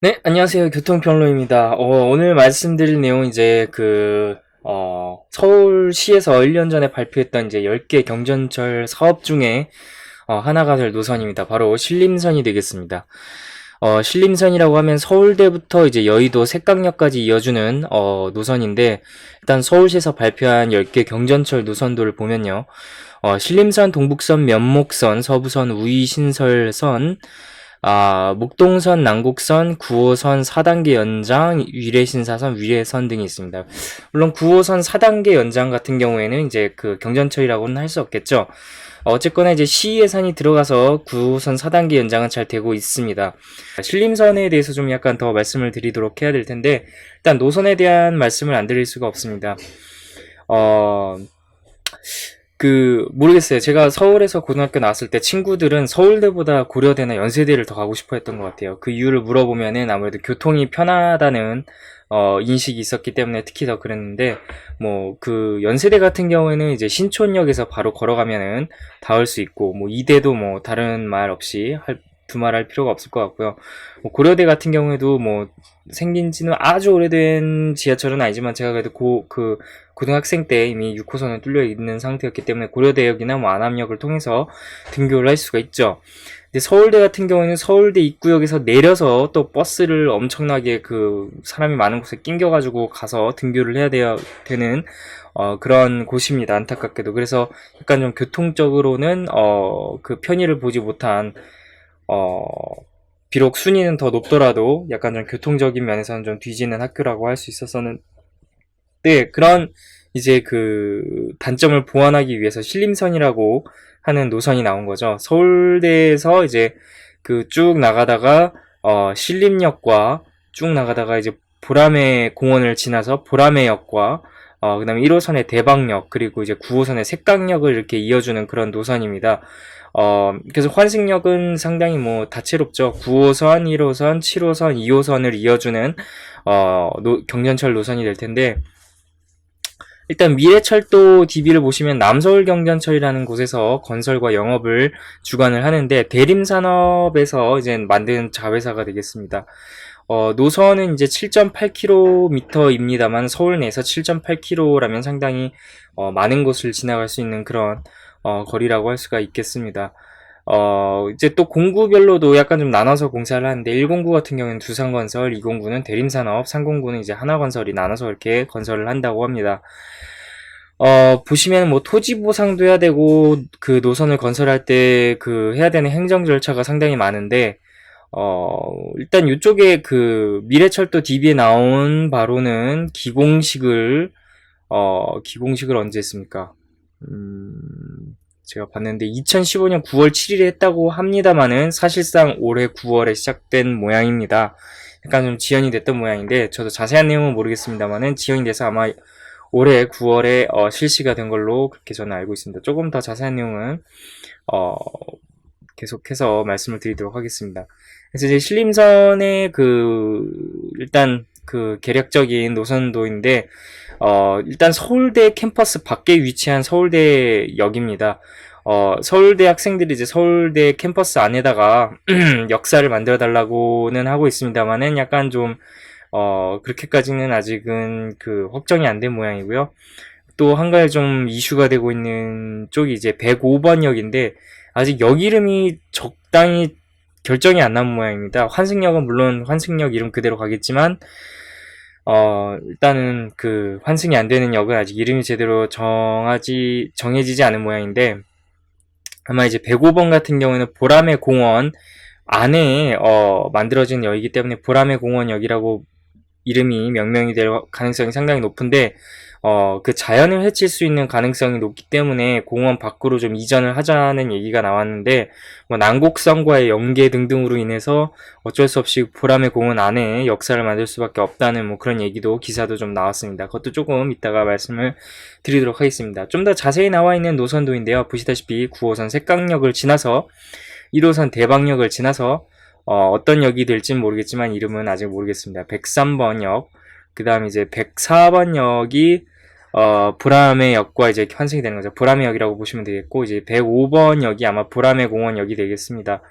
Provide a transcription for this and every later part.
네, 안녕하세요. 교통평로입니다. 오늘 말씀드릴 내용은 이제 서울시에서 1년 전에 발표했던 이제 10개 경전철 사업 중에 하나가 될 노선입니다. 바로 신림선이 되겠습니다. 신림선이라고 하면 서울대부터 이제 여의도 색강역까지 이어주는 노선인데, 일단 서울시에서 발표한 10개 경전철 노선도를 보면요. 신림선, 동북선, 면목선, 서부선, 우이신설선, 목동선, 남곡선, 9호선 4단계 연장, 위례신사선, 위례선 등이 있습니다. 물론 9호선 4단계 연장 같은 경우에는 이제 그 경전철이라고는 할 수 없겠죠. 어쨌거나 이제 시 예산이 들어가서 9호선 4단계 연장은 잘 되고 있습니다. 신림선에 대해서 좀 약간 더 말씀을 드리도록 해야 될 텐데, 일단 노선에 대한 말씀을 안 드릴 수가 없습니다. 어, 모르겠어요. 제가 서울에서 고등학교 나왔을 때 친구들은 서울대보다 고려대나 연세대를 더 가고 싶어 했던 것 같아요. 그 이유를 물어보면은 아무래도 교통이 편하다는, 인식이 있었기 때문에 특히 더 그랬는데, 연세대 같은 경우에는 이제 신촌역에서 바로 걸어가면은 닿을 수 있고, 이대도 다른 말 없이 두말할 필요가 없을 것 같고요. 고려대 같은 경우에도 생긴 지는 아주 오래된 지하철은 아니지만 제가 그래도 고등학생 때 이미 6호선은 뚫려 있는 상태였기 때문에 고려대역이나 안암역을 통해서 등교를 할 수가 있죠. 근데 서울대 같은 경우에는 서울대 입구역에서 내려서 또 버스를 엄청나게 사람이 많은 곳에 낑겨가지고 가서 등교를 해야 되는 그런 곳입니다. 안타깝게도. 그래서 약간 좀 교통적으로는 그 편의를 보지 못한 어, 비록 순위는 더 높더라도 약간 좀 교통적인 면에서는 좀 뒤지는 학교라고 할 수 있었었는데, 그런 이제 단점을 보완하기 위해서 신림선이라고 하는 노선이 나온 거죠. 서울대에서 이제 쭉 나가다가 신림역과 쭉 나가다가 이제 보라매 공원을 지나서 보라매역과 그 다음에 1호선의 대방역, 그리고 이제 9호선의 색강역을 이렇게 이어주는 그런 노선입니다. 그래서 환승역은 상당히 다채롭죠. 9호선, 1호선, 7호선, 2호선을 이어주는, 경전철 노선이 될 텐데, 일단 미래철도 DB를 보시면 남서울 경전철이라는 곳에서 건설과 영업을 주관을 하는데, 대림산업에서 이제 만든 자회사가 되겠습니다. 노선은 이제 7.8km입니다만 서울 내에서 7.8km라면 상당히 많은 곳을 지나갈 수 있는 그런 거리라고 할 수가 있겠습니다. 이제 또 공구별로도 약간 좀 나눠서 공사를 하는데 109 같은 경우는 두산건설, 209는 대림산업, 309는 이제 하나건설이 나눠서 이렇게 건설을 한다고 합니다. 보시면 토지 보상도 해야 되고 그 노선을 건설할 때 해야 되는 행정 절차가 상당히 많은데 일단 이쪽에 미래철도 DB에 나온 바로는 기공식을 언제 했습니까? 제가 봤는데 2015년 9월 7일에 했다고 합니다만은 사실상 올해 9월에 시작된 모양입니다. 약간 좀 지연이 됐던 모양인데 저도 자세한 내용은 모르겠습니다만은 지연이 돼서 아마 올해 9월에 실시가 된 걸로 그렇게 저는 알고 있습니다. 조금 더 자세한 내용은 어, 계속해서 말씀을 드리도록 하겠습니다. 그래서 이제 신림선의 일단 계략적인 노선도인데, 일단 서울대 캠퍼스 밖에 위치한 서울대역입니다. 서울대 학생들이 이제 서울대 캠퍼스 안에다가 역사를 만들어 달라고는 하고 있습니다만은 약간 좀, 그렇게까지는 아직은 확정이 안 된 모양이고요. 또 한 가지 좀 이슈가 되고 있는 쪽이 이제 105번역인데, 아직 역 이름이 적당히 결정이 안 난 모양입니다. 환승역은 물론 환승역 이름 그대로 가겠지만, 일단은 환승이 안 되는 역은 아직 이름이 제대로 정해지지 않은 모양인데, 아마 이제 105번 같은 경우에는 보라매 공원 안에, 만들어진 역이기 때문에 보라매 공원역이라고 이름이 명명이 될 가능성이 상당히 높은데, 자연을 해칠 수 있는 가능성이 높기 때문에 공원 밖으로 좀 이전을 하자는 얘기가 나왔는데, 난곡선과의 연계 등등으로 인해서 어쩔 수 없이 보라매 공원 안에 역사를 만들 수밖에 없다는 그런 얘기도 기사도 좀 나왔습니다. 그것도 조금 이따가 말씀을 드리도록 하겠습니다. 좀 더 자세히 나와 있는 노선도인데요. 보시다시피 9호선 색강역을 지나서 1호선 대방역을 지나서 어떤 역이 될지는 모르겠지만 이름은 아직 모르겠습니다. 103번역, 그 다음 이제 104번역이 보라매 역과 이제 환승이 되는 거죠. 보라매 역이라고 보시면 되겠고, 이제 105번 역이 아마 보라매 공원 역이 되겠습니다.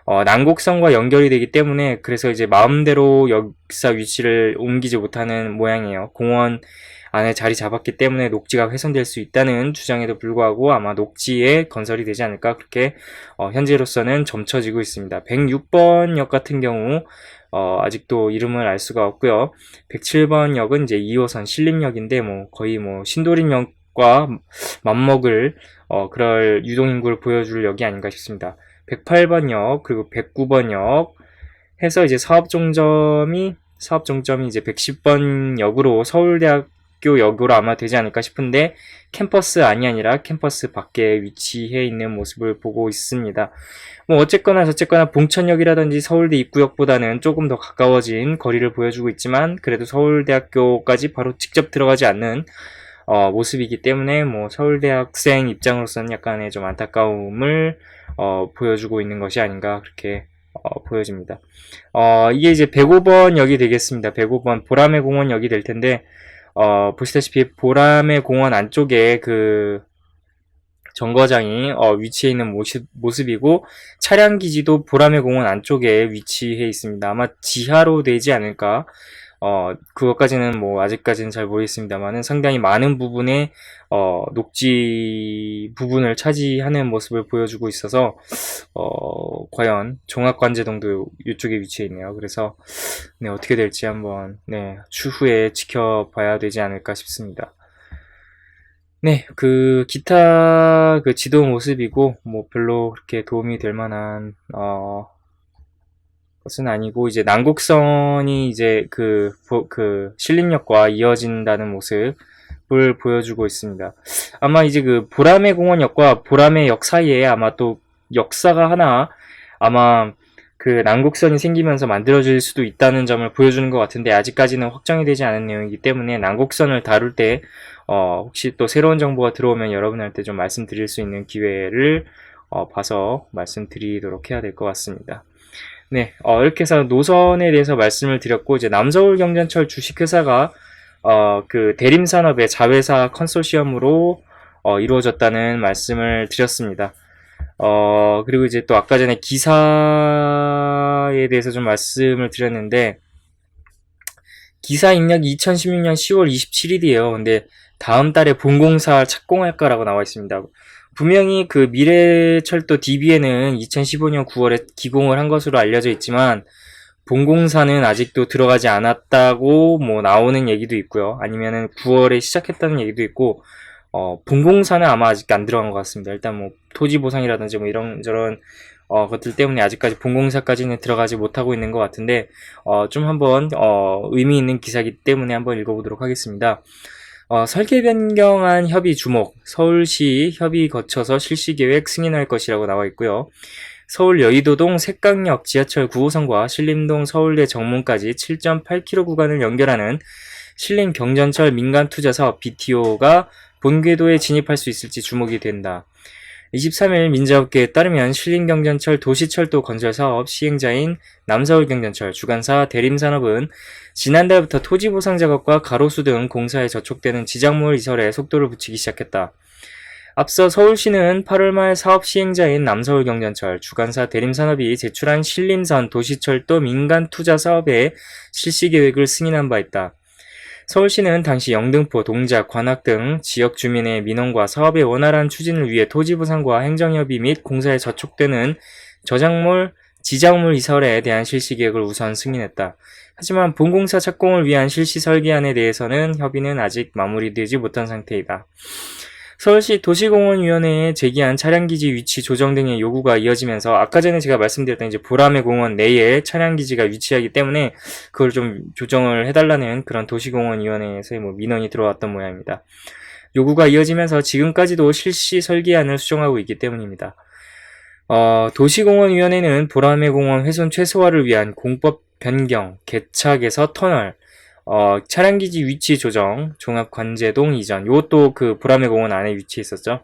난곡선과 연결이 되기 때문에, 그래서 이제 마음대로 역사 위치를 옮기지 못하는 모양이에요. 공원 안에 자리 잡았기 때문에 녹지가 훼손될 수 있다는 주장에도 불구하고 아마 녹지에 건설이 되지 않을까, 그렇게 현재로서는 점쳐지고 있습니다. 106번 역 같은 경우 아직도 이름을 알 수가 없고요. 107번 역은 이제 2호선 신림역인데 거의 신도림역과 맞먹을 그럴 유동인구를 보여줄 역이 아닌가 싶습니다. 108번 역 그리고 109번 역 해서 이제 사업 종점이 이제 110번 역으로 서울대학교 역으로 아마 되지 않을까 싶은데, 캠퍼스 안이 아니라 캠퍼스 밖에 위치해 있는 모습을 보고 있습니다. 어쨌거나 저쨌거나 봉천역이라든지 서울대 입구역보다는 조금 더 가까워진 거리를 보여주고 있지만, 그래도 서울대학교까지 바로 직접 들어가지 않는 모습이기 때문에 서울대 학생 입장으로서는 약간의 좀 안타까움을 보여주고 있는 것이 아닌가, 그렇게 보여집니다. 이게 이제 105번 역이 되겠습니다. 105번 보라매 공원 역이 될 텐데, 보시다시피 보라매 공원 안쪽에 그 정거장이 위치해 있는 모습이고, 차량기지도 보라매 공원 안쪽에 위치해 있습니다. 아마 지하로 되지 않을까, 그것까지는 아직까지는 잘 모르겠습니다만은, 상당히 많은 부분에 녹지 부분을 차지하는 모습을 보여주고 있어서 과연 종합관제동도 이쪽에 위치해 있네요. 그래서 어떻게 될지 한번 추후에 지켜봐야 되지 않을까 싶습니다. 기타 지도 모습이고 별로 그렇게 도움이 될 만한 것은 아니고, 이제 난곡선이 이제 신림역과 이어진다는 모습을 보여주고 있습니다. 아마 이제 보라매 공원역과 보라매 역 사이에 아마 또 역사가 하나 아마 난곡선이 생기면서 만들어질 수도 있다는 점을 보여주는 것 같은데, 아직까지는 확정이 되지 않은 내용이기 때문에 난곡선을 다룰 때 혹시 또 새로운 정보가 들어오면 여러분한테 좀 말씀드릴 수 있는 기회를 봐서 말씀드리도록 해야 될 것 같습니다. 이렇게 해서 노선에 대해서 말씀을 드렸고, 이제 남서울경전철 주식회사가 대림산업의 자회사 컨소시엄으로 이루어졌다는 말씀을 드렸습니다. 그리고 이제 또 아까 전에 기사에 대해서 좀 말씀을 드렸는데, 기사 입력이 2016년 10월 27일이에요. 근데 다음 달에 본공사 착공할 거라고 나와 있습니다. 분명히 미래철도 DB에는 2015년 9월에 기공을 한 것으로 알려져 있지만, 본공사는 아직도 들어가지 않았다고 나오는 얘기도 있고요. 아니면은 9월에 시작했다는 얘기도 있고, 본공사는 아마 아직 안 들어간 것 같습니다. 일단 토지 보상이라든지 이런저런 것들 때문에 아직까지 본공사까지는 들어가지 못하고 있는 것 같은데, 좀 한번 의미 있는 기사이기 때문에 한번 읽어보도록 하겠습니다. 설계 변경안 협의 주목, 서울시 협의 거쳐서 실시계획 승인할 것이라고 나와 있고요. 서울 여의도동 색강역 지하철 9호선과 신림동 서울대 정문까지 7.8km 구간을 연결하는 신림경전철 민간투자사업 BTO가 본궤도에 진입할 수 있을지 주목이 된다. 23일 민자업계에 따르면 신림경전철 도시철도 건설사업 시행자인 남서울경전철 주관사 대림산업은 지난달부터 토지보상 작업과 가로수 등 공사에 저촉되는 지작물 이설에 속도를 붙이기 시작했다. 앞서 서울시는 8월 말 사업 시행자인 남서울경전철 주관사 대림산업이 제출한 신림선 도시철도 민간투자사업의 실시계획을 승인한 바 있다. 서울시는 당시 영등포, 동작, 관악 등 지역 주민의 민원과 사업의 원활한 추진을 위해 토지보상과 행정협의 및 공사에 저촉되는 지작물 이설에 대한 실시계획을 우선 승인했다. 하지만 본공사 착공을 위한 실시 설계안에 대해서는 협의는 아직 마무리되지 못한 상태이다. 서울시 도시공원위원회에 제기한 차량기지 위치 조정 등의 요구가 이어지면서, 아까 전에 제가 말씀드렸던 이제 보라매 공원 내에 차량기지가 위치하기 때문에 그걸 좀 조정을 해달라는 그런 도시공원위원회에서의 민원이 들어왔던 모양입니다. 요구가 이어지면서 지금까지도 실시 설계안을 수정하고 있기 때문입니다. 도시공원위원회는 보라매 공원 훼손 최소화를 위한 공법 변경, 개착에서 터널, 차량기지 위치 조정, 종합관제동 이전, 요것도 보라매 공원 안에 위치해 있었죠.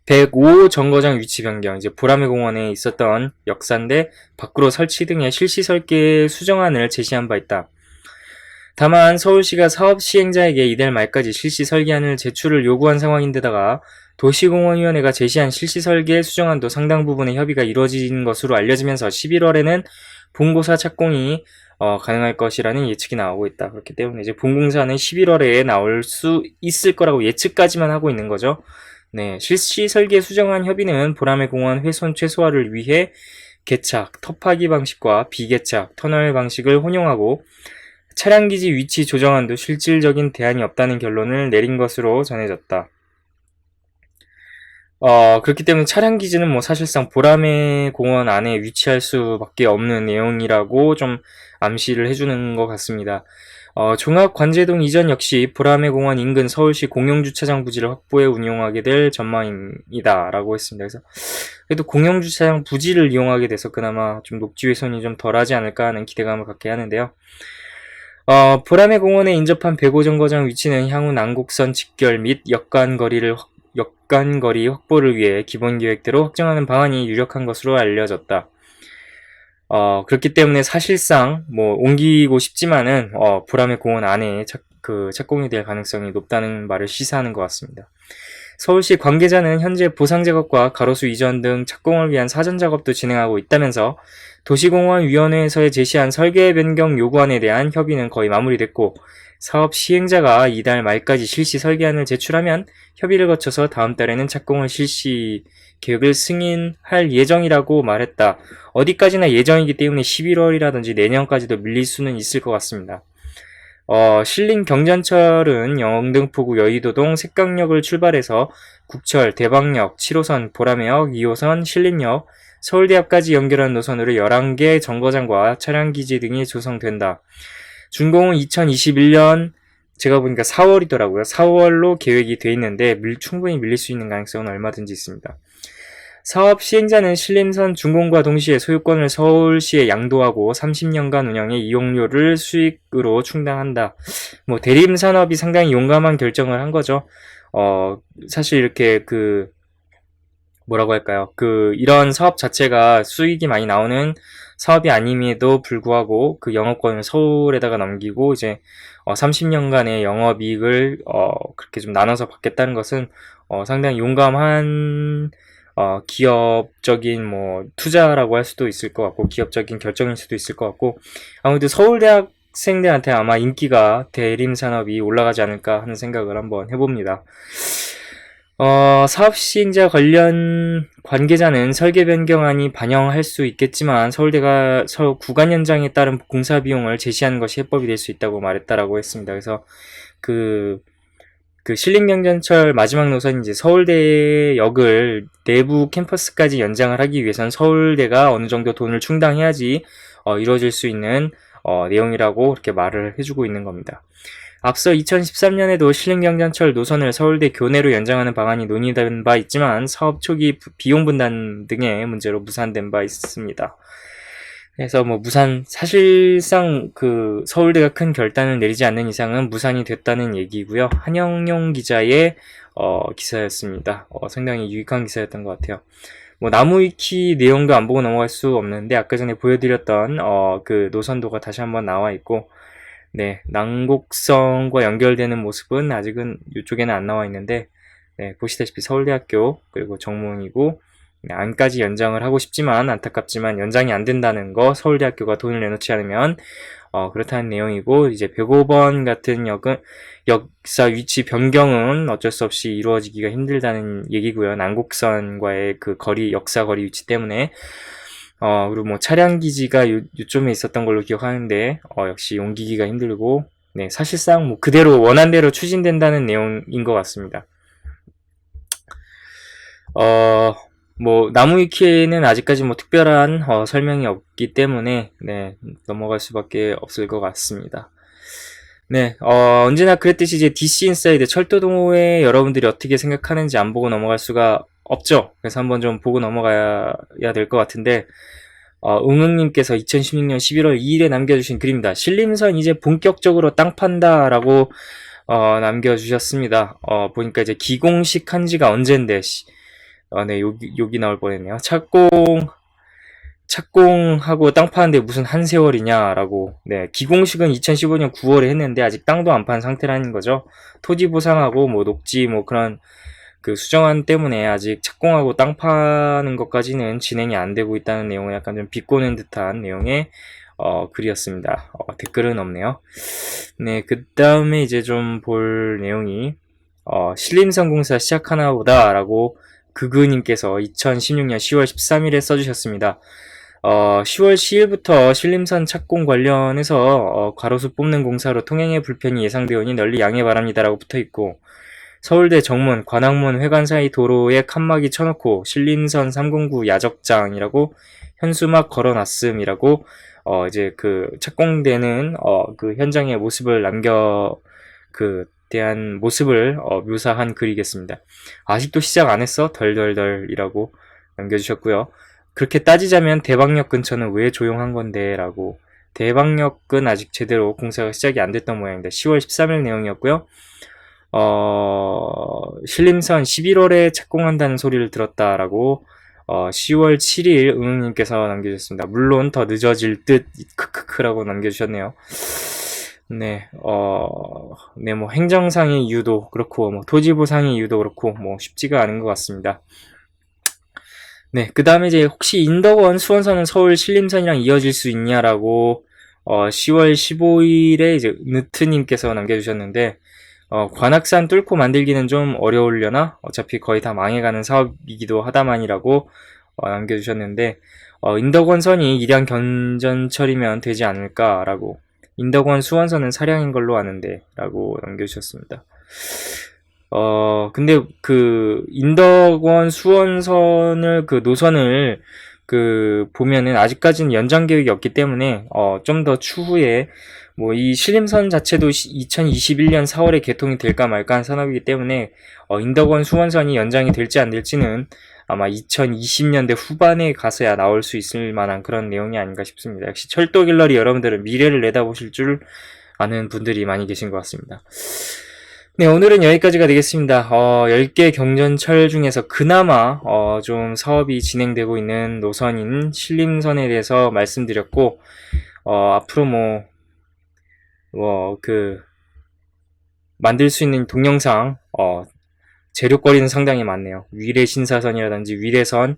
105 정거장 위치 변경, 이제 보라매 공원에 있었던 역사인데 밖으로 설치 등의 실시 설계 수정안을 제시한 바 있다. 다만 서울시가 사업 시행자에게 이달 말까지 실시 설계안을 제출을 요구한 상황인데다가 도시공원위원회가 제시한 실시 설계 수정안도 상당 부분의 협의가 이루어진 것으로 알려지면서 11월에는 본고사 착공이 가능할 것이라는 예측이 나오고 있다. 그렇기 때문에 이제 본공사는 11월에 나올 수 있을 거라고 예측까지만 하고 있는 거죠. 네, 실시 설계 수정안 협의는 보라매 공원 훼손 최소화를 위해 개착, 터파기 방식과 비개착, 터널 방식을 혼용하고 차량기지 위치 조정안도 실질적인 대안이 없다는 결론을 내린 것으로 전해졌다. 그렇기 때문에 차량기지는 뭐 사실상 보라매 공원 안에 위치할 수밖에 없는 내용이라고 좀 암시를 해주는 것 같습니다. 종합관제동 이전 역시 보라매 공원 인근 서울시 공용주차장 부지를 확보해 운용하게 될 전망이다 라고 했습니다. 그래서 그래도 공용주차장 부지를 이용하게 돼서 그나마 좀 녹지 훼손이 좀 덜하지 않을까 하는 기대감을 갖게 하는데요. 보라매 공원에 인접한 배고정거장 위치는 향후 난곡선 직결 및 역간거리 확보를 위해 기본계획대로 확정하는 방안이 유력한 것으로 알려졌다. 그렇기 때문에 사실상 뭐 옮기고 싶지만은 보라매 공원 안에 착공이 될 가능성이 높다는 말을 시사하는 것 같습니다. 서울시 관계자는 현재 보상작업과 가로수 이전 등 착공을 위한 사전작업도 진행하고 있다면서 도시공원위원회에서 제시한 설계 변경 요구안에 대한 협의는 거의 마무리됐고 사업 시행자가 이달 말까지 실시 설계안을 제출하면 협의를 거쳐서 다음 달에는 착공을 실시 계획을 승인할 예정이라고 말했다. 어디까지나 예정이기 때문에 11월이라든지 내년까지도 밀릴 수는 있을 것 같습니다. 신림경전철은 영등포구 여의도동 색강역을 출발해서 국철, 대방역, 7호선, 보라매역, 2호선, 신림역, 서울대 앞까지 연결한 노선으로 11개 정거장과 차량기지 등이 조성된다. 준공은 2021년 제가 보니까 4월이더라고요. 4월로 계획이 돼 있는데 충분히 밀릴 수 있는 가능성은 얼마든지 있습니다. 사업 시행자는 신림선 준공과 동시에 소유권을 서울시에 양도하고 30년간 운영의 이용료를 수익으로 충당한다. 뭐 대림산업이 상당히 용감한 결정을 한 거죠. 사실 이렇게 뭐라고 할까요? 이런 사업 자체가 수익이 많이 나오는 사업이 아님에도 불구하고 그 영업권을 서울에다가 넘기고 이제 30년간의 영업이익을 그렇게 좀 나눠서 받겠다는 것은 상당히 용감한 기업적인 뭐 투자라고 할 수도 있을 것 같고 기업적인 결정일 수도 있을 것 같고 아무래도 서울대학생들한테 아마 인기가 대림산업이 올라가지 않을까 하는 생각을 한번 해봅니다. 사업 시행자 관련 관계자는 설계 변경안이 반영할 수 있겠지만 서울대가 구간 연장에 따른 공사 비용을 제시하는 것이 해법이 될 수 있다고 말했다라고 했습니다. 그래서 신림경전철 마지막 노선이 이제 서울대역을 내부 캠퍼스까지 연장을 하기 위해선 서울대가 어느 정도 돈을 충당해야지 이루어질 수 있는 내용이라고 그렇게 말을 해주고 있는 겁니다. 앞서 2013년에도 신림경전철 노선을 서울대 교내로 연장하는 방안이 논의된 바 있지만 사업 초기 비용 분담 등의 문제로 무산된 바 있습니다. 그래서 사실상 서울대가 큰 결단을 내리지 않는 이상은 무산이 됐다는 얘기고요. 한영용 기자의 기사였습니다. 상당히 유익한 기사였던 것 같아요. 나무위키 내용도 안 보고 넘어갈 수 없는데 아까 전에 보여드렸던 노선도가 다시 한번 나와 있고, 네, 난곡선과 연결되는 모습은 아직은 이쪽에는 안 나와 있는데, 네, 보시다시피 서울대학교 그리고 정문이고, 네, 안까지 연장을 하고 싶지만 안타깝지만 연장이 안 된다는 거, 서울대학교가 돈을 내놓지 않으면 그렇다는 내용이고, 이제 105번 같은 역사 위치 변경은 어쩔 수 없이 이루어지기가 힘들다는 얘기고요. 난곡선과의 역사 거리 위치 때문에. 그리고 차량 기지가 요점에 있었던 걸로 기억하는데, 역시 옮기기가 힘들고, 네, 사실상 그대로 원한대로 추진된다는 내용인 것 같습니다. 나무위키에는 아직까지 특별한 설명이 없기 때문에, 네, 넘어갈 수밖에 없을 것 같습니다. 네, 언제나 그랬듯이 이제 DC 인사이드 철도동호회 여러분들이 어떻게 생각하는지 안 보고 넘어갈 수가 없죠. 그래서 한번 좀 보고 넘어가야 될 것 같은데, 응응님께서 2016년 11월 2일에 남겨주신 글입니다. 신림선 이제 본격적으로 땅 판다라고 남겨주셨습니다. 보니까 이제 기공식 한지가 언젠데, 네, 여기 나올 뻔했네요. 착공 착공하고 땅 파는데 무슨 한 세월이냐라고. 네, 기공식은 2015년 9월에 했는데 아직 땅도 안 판 상태라는 거죠. 토지 보상하고 뭐 녹지 뭐 그런 그 수정안 때문에 아직 착공하고 땅 파는 것까지는 진행이 안 되고 있다는 내용을 약간 좀 비꼬는 듯한 내용의 글이었습니다. 댓글은 없네요. 네, 그 다음에 이제 좀 볼 내용이 신림성공사 시작하나 보다라고 그그님께서 2016년 10월 13일에 써주셨습니다. 10월 10일부터 신림선 착공 관련해서 가로수 뽑는 공사로 통행의 불편이 예상되오니 널리 양해 바랍니다라고 붙어있고, 서울대 정문, 관악문, 회관 사이 도로에 칸막이 쳐놓고 신림선 309 야적장이라고 현수막 걸어놨음이라고 이제 그 착공되는 그 현장의 모습을 대한 모습을 묘사한 글이겠습니다. 아직도 시작 안 했어? 덜덜덜이라고 남겨주셨고요. 그렇게 따지자면 대방역 근처는 왜 조용한 건데? 라고. 대방역은 아직 제대로 공사가 시작이 안 됐던 모양입니다. 10월 13일 내용이었고요. 신림선 11월에 착공한다는 소리를 들었다라고 10월 7일 은웅님께서 남겨주셨습니다. 물론 더 늦어질 듯 크크크라고 남겨주셨네요. 네, 네, 뭐 행정상의 이유도 그렇고 뭐 토지보상의 이유도 그렇고 뭐 쉽지가 않은 것 같습니다. 네, 그 다음에 이제 혹시 인덕원 수원선은 서울 신림선이랑 이어질 수 있냐라고 10월 15일에 이제 느트님께서 남겨주셨는데 관악산 뚫고 만들기는 좀 어려우려나? 어차피 거의 다 망해가는 사업이기도 하다만이라고 남겨주셨는데 인덕원선이 일양 견전철이면 되지 않을까라고. 인덕원 수원선은 사량인 걸로 아는데 라고 남겨주셨습니다. 근데 그 인덕원 수원선을 그 노선을 그 보면은 아직까지는 연장 계획이 없기 때문에 좀 더 추후에 뭐 이 신림선 자체도 2021년 4월에 개통이 될까 말까 한 산업이기 때문에 인덕원 수원선이 연장이 될지 안 될지는 아마 2020년대 후반에 가서야 나올 수 있을 만한 그런 내용이 아닌가 싶습니다. 역시 철도 갤러리 여러분들은 미래를 내다보실 줄 아는 분들이 많이 계신 것 같습니다. 네, 오늘은 여기까지가 되겠습니다. 10개 경전철 중에서 그나마 좀 사업이 진행되고 있는 노선인 신림선에 대해서 말씀드렸고, 앞으로 만들 수 있는 동영상, 재료거리는 상당히 많네요. 위례 신사선이라든지 위례선,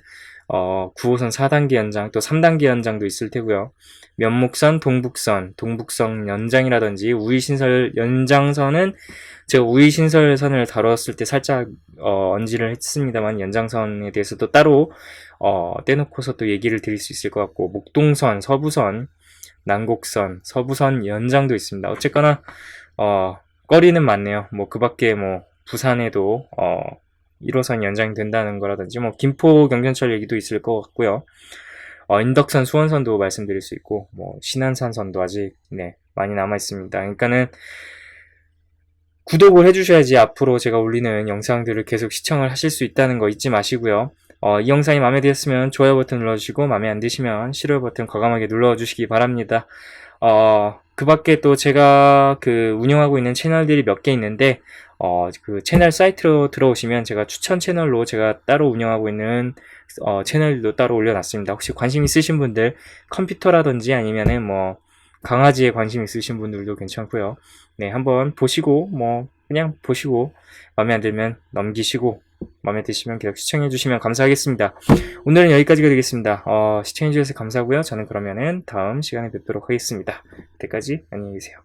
9호선 4단계 연장, 또 3단계 연장도 있을 테고요. 면목선, 동북선 연장이라든지 우이신설 연장선은 제가 우이신설선을 다뤘을 때 살짝 언지를 했습니다만 연장선에 대해서도 따로 떼놓고서 또 얘기를 드릴 수 있을 것 같고, 목동선, 서부선, 난곡선, 서부선 연장도 있습니다. 어쨌거나 거리는 많네요. 뭐 그 밖에 뭐 부산에도 1호선 연장이 된다는 거라든지 뭐 김포 경전철 얘기도 있을 것 같고요. 인덕선 수원선도 말씀드릴 수 있고 뭐 신안산선도 아직 많이 남아 있습니다. 그러니까는 구독을 해주셔야지 앞으로 제가 올리는 영상들을 계속 시청을 하실 수 있다는 거 잊지 마시고요. 이 영상이 마음에 드셨으면 좋아요 버튼 눌러주시고 마음에 안 드시면 싫어요 버튼 과감하게 눌러주시기 바랍니다. 그 밖에 또 제가 그 운영하고 있는 채널들이 몇 개 있는데 그 채널 사이트로 들어오시면 제가 추천 채널로 제가 따로 운영하고 있는 채널도 따로 올려놨습니다. 혹시 관심 있으신 분들 컴퓨터라든지 아니면은 뭐 강아지에 관심 있으신 분들도 괜찮고요. 네, 한번 보시고 그냥 보시고 마음에 안 들면 넘기시고 마음에 드시면 계속 시청해 주시면 감사하겠습니다. 오늘은 여기까지가 되겠습니다. 시청해 주셔서 감사하고요. 저는 그러면은 다음 시간에 뵙도록 하겠습니다. 그때까지 안녕히 계세요.